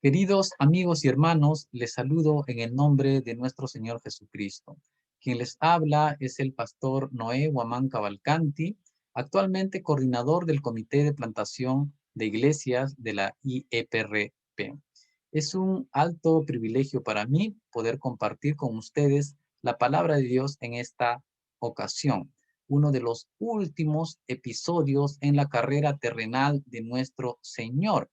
Queridos amigos y hermanos, les saludo en el nombre de nuestro Señor Jesucristo. Quien les habla es el pastor Noé Guamán Cavalcanti, actualmente coordinador del Comité de Plantación de Iglesias de la IEPRP. Es un alto privilegio para mí poder compartir con ustedes la palabra de Dios en esta ocasión, uno de los últimos episodios en la carrera terrenal de nuestro Señor.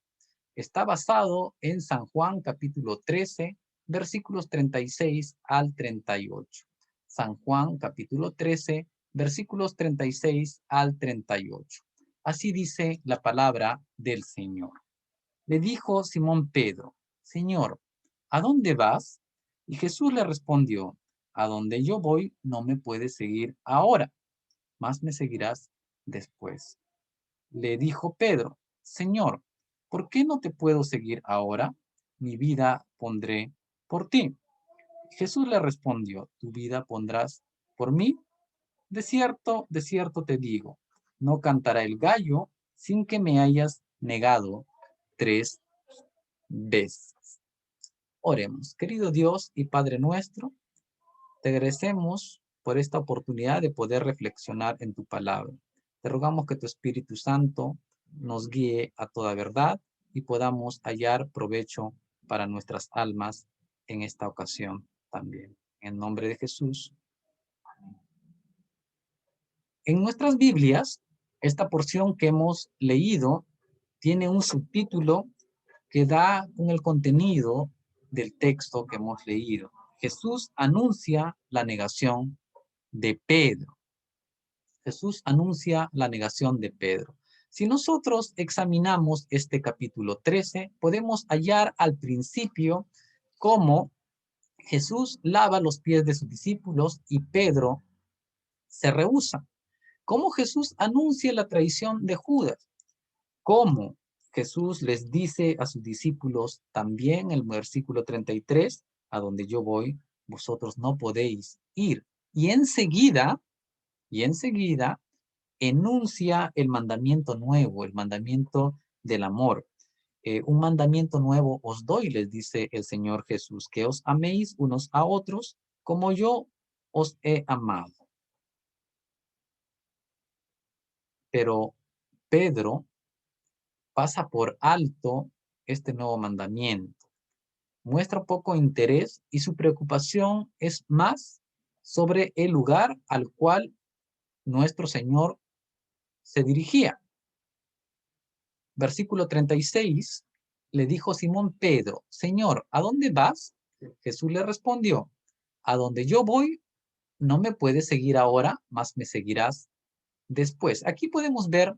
Está basado en San Juan capítulo 13, versículos 36 al 38. San Juan capítulo 13, versículos 36 al 38. Así dice la palabra del Señor. Le dijo Simón Pedro: Señor, ¿a dónde vas? Y Jesús le respondió: a donde yo voy no me puedes seguir ahora, mas me seguirás después. Le dijo Pedro: Señor, ¿por qué no te puedo seguir ahora? Mi vida pondré por ti. Jesús le respondió: ¿tu vida pondrás por mí? De cierto te digo, no cantará el gallo sin que me hayas negado 3 veces. Oremos. Querido Dios y Padre nuestro, te agradecemos por esta oportunidad de poder reflexionar en tu palabra. Te rogamos que tu Espíritu Santo nos guíe a toda verdad y podamos hallar provecho para nuestras almas en esta ocasión también. En nombre de Jesús. En nuestras Biblias, esta porción que hemos leído tiene un subtítulo que da con el contenido del texto que hemos leído. Jesús anuncia la negación de Pedro. Jesús anuncia la negación de Pedro. Si nosotros examinamos este capítulo 13, podemos hallar al principio cómo Jesús lava los pies de sus discípulos y Pedro se rehúsa. Cómo Jesús anuncia la traición de Judas. Cómo Jesús les dice a sus discípulos también en el versículo 33, a donde yo voy, vosotros no podéis ir. Y enseguida enuncia el mandamiento nuevo, el mandamiento del amor. Un mandamiento nuevo os doy, les dice el Señor Jesús, que os améis unos a otros como yo os he amado. Pero Pedro pasa por alto este nuevo mandamiento. Muestra poco interés y su preocupación es más sobre el lugar al cual nuestro Señor se dirigía. Versículo 36, le dijo Simón Pedro: Señor, ¿a dónde vas? Jesús le respondió: a donde yo voy, no me puedes seguir ahora, mas me seguirás después. Aquí podemos ver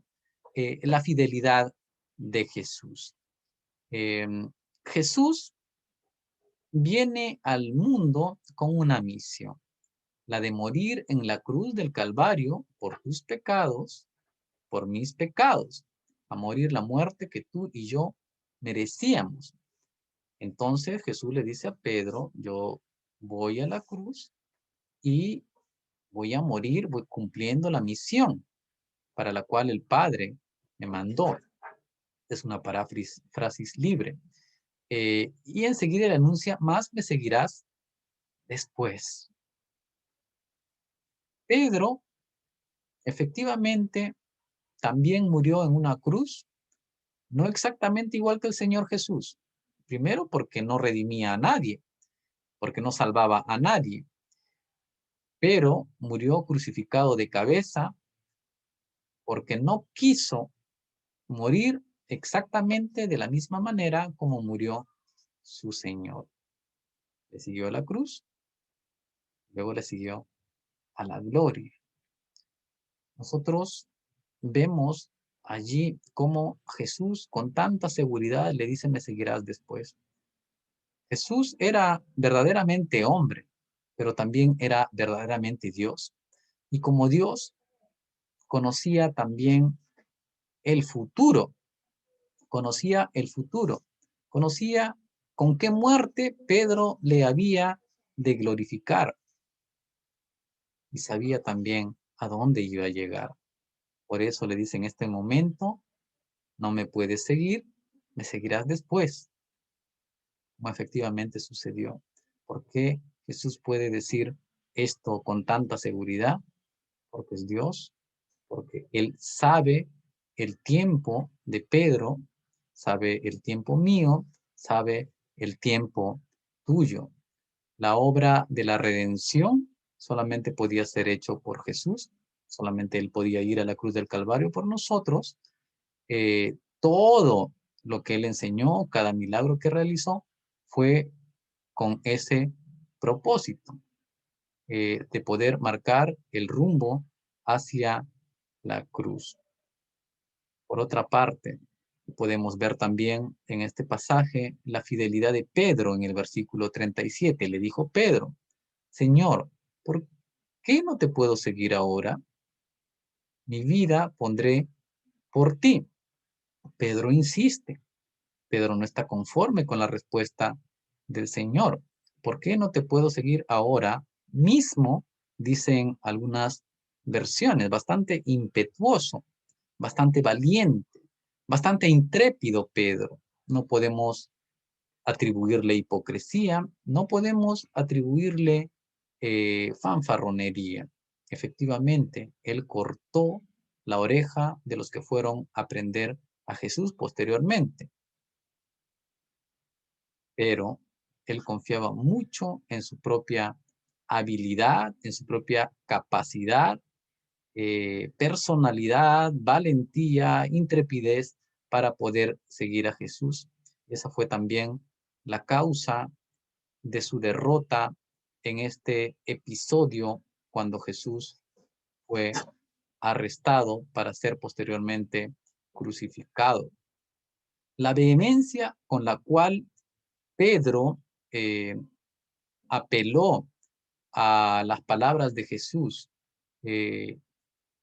la fidelidad de Jesús. Jesús viene al mundo con una misión, la de morir en la cruz del Calvario por tus pecados, por mis pecados, a morir la muerte que tú y yo merecíamos. Entonces Jesús le dice a Pedro: yo voy a la cruz y voy a morir, voy cumpliendo la misión para la cual el Padre me mandó. Es una paráfrasis libre. Y enseguida le anuncia: más me seguirás después. Pedro efectivamente también murió en una cruz, no exactamente igual que el Señor Jesús. Primero, porque no redimía a nadie, porque no salvaba a nadie, pero murió crucificado de cabeza porque no quiso morir exactamente de la misma manera como murió su Señor. Le siguió a la cruz, luego le siguió a la gloria. Nosotros vemos allí cómo Jesús con tanta seguridad le dice: me seguirás después. Jesús era verdaderamente hombre, pero también era verdaderamente Dios. Y como Dios, conocía también el futuro, conocía el futuro, conocía con qué muerte Pedro le había de glorificar y sabía también a dónde iba a llegar. Por eso le dice: en este momento no me puedes seguir, me seguirás después. como efectivamente sucedió. ¿Por qué Jesús puede decir esto con tanta seguridad? Porque es Dios, porque Él sabe el tiempo de Pedro, sabe el tiempo mío, sabe el tiempo tuyo. La obra de la redención solamente podía ser hecho por Jesús, solamente Él podía ir a la cruz del Calvario por nosotros. Todo lo que Él enseñó, cada milagro que realizó, fue con ese propósito, de poder marcar el rumbo hacia la cruz. Por otra parte, podemos ver también en este pasaje la fidelidad de Pedro en el versículo 37. Le dijo Pedro, Señor, ¿por qué no te puedo seguir ahora? Mi vida pondré por ti. Pedro insiste. Pedro no está conforme con la respuesta del Señor. ¿Por qué no te puedo seguir ahora mismo? Dicen algunas versiones, bastante impetuoso, bastante valiente, bastante intrépido Pedro. No podemos atribuirle hipocresía, no podemos atribuirle fanfarronería. Efectivamente, él cortó la oreja de los que fueron a aprender a Jesús posteriormente, pero él confiaba mucho en su propia habilidad, en su propia capacidad, personalidad, valentía, intrepidez para poder seguir a Jesús. Esa fue también la causa de su derrota en este episodio cuando Jesús fue arrestado para ser posteriormente crucificado. La vehemencia con la cual Pedro eh, apeló a las palabras de Jesús, eh,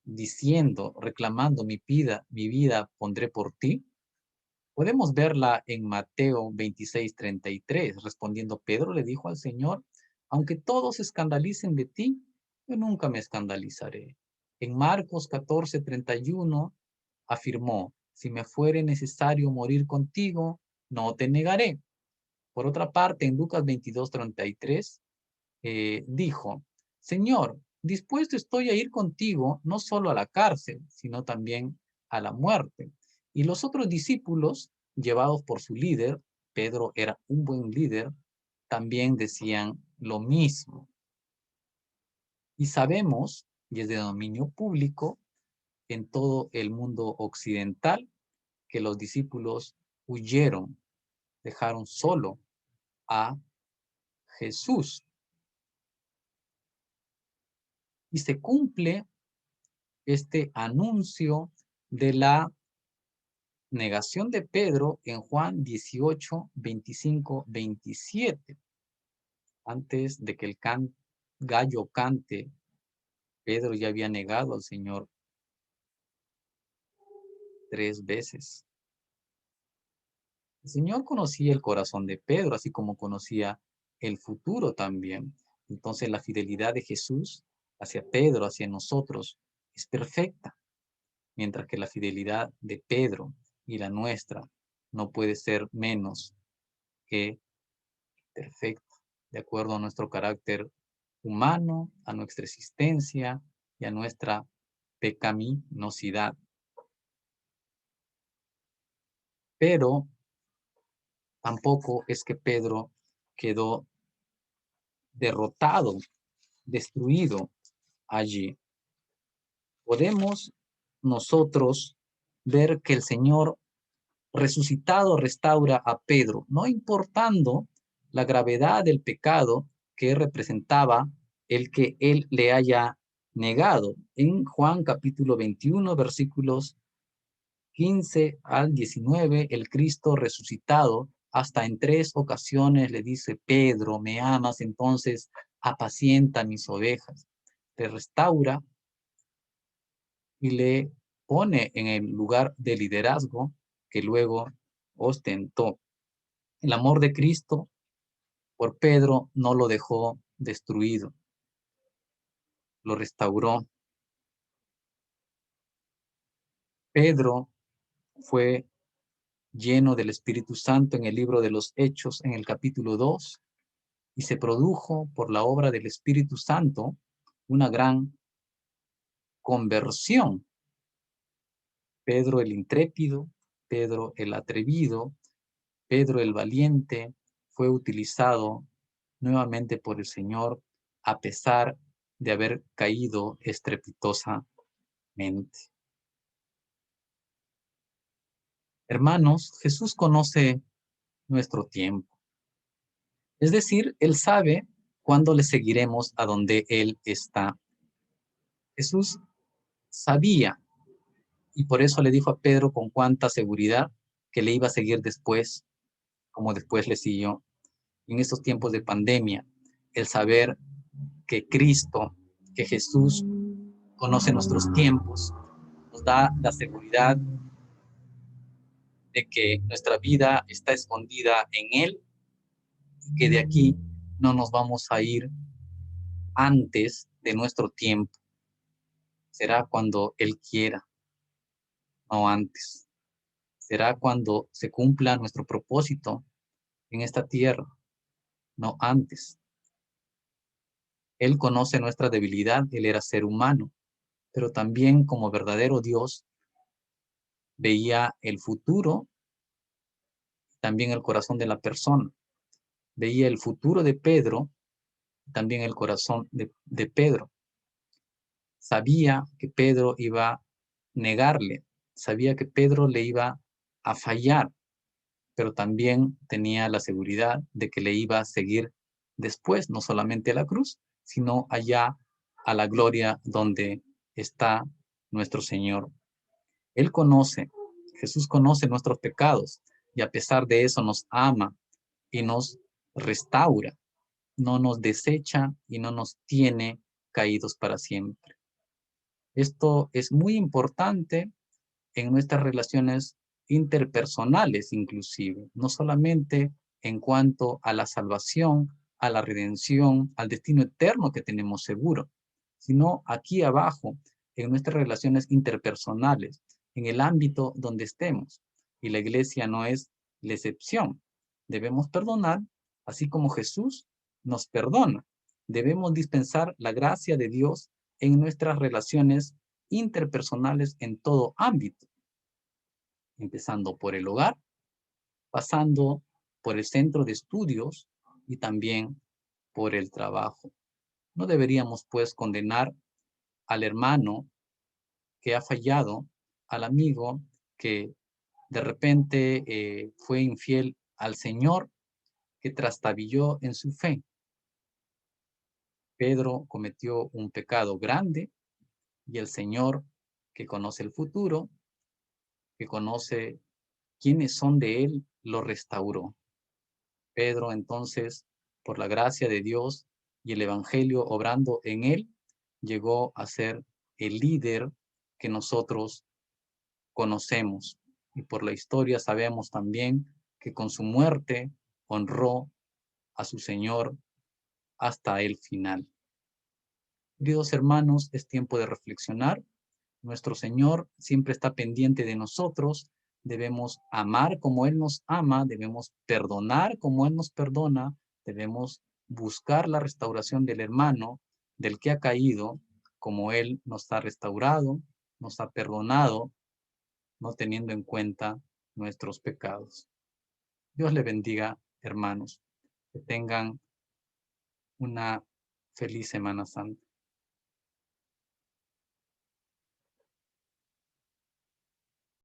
diciendo, reclamando mi vida pondré por ti, podemos verla en Mateo 26:33. Respondiendo Pedro le dijo al Señor, aunque todos se escandalicen de ti, yo nunca me escandalizaré. En Marcos 14:31 afirmó, si me fuere necesario morir contigo, no te negaré. Por otra parte, en Lucas 22:33 dijo, Señor, dispuesto estoy a ir contigo no solo a la cárcel, sino también a la muerte. Y los otros discípulos, llevados por su líder, Pedro era un buen líder, también decían lo mismo. Y sabemos, y es de dominio público, en todo el mundo occidental, que los discípulos huyeron, dejaron solo a Jesús. Y se cumple este anuncio de la negación de Pedro en Juan 18:25-27. Antes de que el gallo cante, Pedro ya había negado al Señor 3 veces. El Señor conocía el corazón de Pedro, así como conocía el futuro también. Entonces la fidelidad de Jesús hacia Pedro, hacia nosotros, es perfecta, mientras que la fidelidad de Pedro y la nuestra no puede ser menos que perfecta, de acuerdo a nuestro carácter humano, a nuestra existencia y a nuestra pecaminosidad. Pero tampoco es que Pedro quedó derrotado, destruido allí. Podemos nosotros ver que el Señor resucitado restaura a Pedro, no importando la gravedad del pecado que representaba el que él le haya negado. En Juan capítulo 21, versículos 15 al 19, el Cristo resucitado hasta en 3 ocasiones le dice, Pedro, ¿me amas? Entonces apacienta mis ovejas. Le restaura y le pone en el lugar de liderazgo que luego ostentó. El amor de Cristo por Pedro no lo dejó destruido, lo restauró. Pedro fue lleno del Espíritu Santo en el libro de los Hechos, en el capítulo 2, y se produjo por la obra del Espíritu Santo una gran conversión. Pedro el intrépido, Pedro el atrevido, Pedro el valiente, fue utilizado nuevamente por el Señor a pesar de haber caído estrepitosamente. Hermanos, Jesús conoce nuestro tiempo. Es decir, Él sabe cuándo le seguiremos a donde Él está. Jesús sabía, y por eso le dijo a Pedro con cuánta seguridad que le iba a seguir después, como después le siguió. En estos tiempos de pandemia, el saber que Cristo, que Jesús conoce nuestros tiempos, nos da la seguridad de que nuestra vida está escondida en Él y que de aquí no nos vamos a ir antes de nuestro tiempo. Será cuando Él quiera, no antes. Será cuando se cumpla nuestro propósito en esta tierra, no antes. Él conoce nuestra debilidad, Él era ser humano, pero también como verdadero Dios veía el futuro, también el corazón de la persona. Veía el futuro de Pedro, también el corazón de Pedro. Sabía que Pedro iba a negarle, sabía que Pedro le iba a fallar, pero también tenía la seguridad de que le iba a seguir después, no solamente a la cruz, sino allá a la gloria donde está nuestro Señor. Él conoce, Jesús conoce nuestros pecados y a pesar de eso nos ama y nos restaura, no nos desecha y no nos tiene caídos para siempre. Esto es muy importante en nuestras relaciones interpersonales inclusive, no solamente en cuanto a la salvación, a la redención, al destino eterno que tenemos seguro, sino aquí abajo, en nuestras relaciones interpersonales, en el ámbito donde estemos. Y la iglesia no es la excepción. Debemos perdonar, así como Jesús nos perdona. Debemos dispensar la gracia de Dios en nuestras relaciones interpersonales en todo ámbito, empezando por el hogar, pasando por el centro de estudios y también por el trabajo. No deberíamos, pues, condenar al hermano que ha fallado, al amigo que de repente fue infiel al Señor, que trastabilló en su fe. Pedro cometió un pecado grande y el Señor, que conoce el futuro, que conoce quiénes son de él, lo restauró. Pedro entonces, por la gracia de Dios y el Evangelio obrando en él, llegó a ser el líder que nosotros conocemos. Y por la historia sabemos también que con su muerte honró a su Señor hasta el final. Queridos hermanos, es tiempo de reflexionar. Nuestro Señor siempre está pendiente de nosotros. Debemos amar como Él nos ama, debemos perdonar como Él nos perdona, debemos buscar la restauración del hermano, del que ha caído, como Él nos ha restaurado, nos ha perdonado, no teniendo en cuenta nuestros pecados. Dios le bendiga, hermanos. Que tengan una feliz Semana Santa.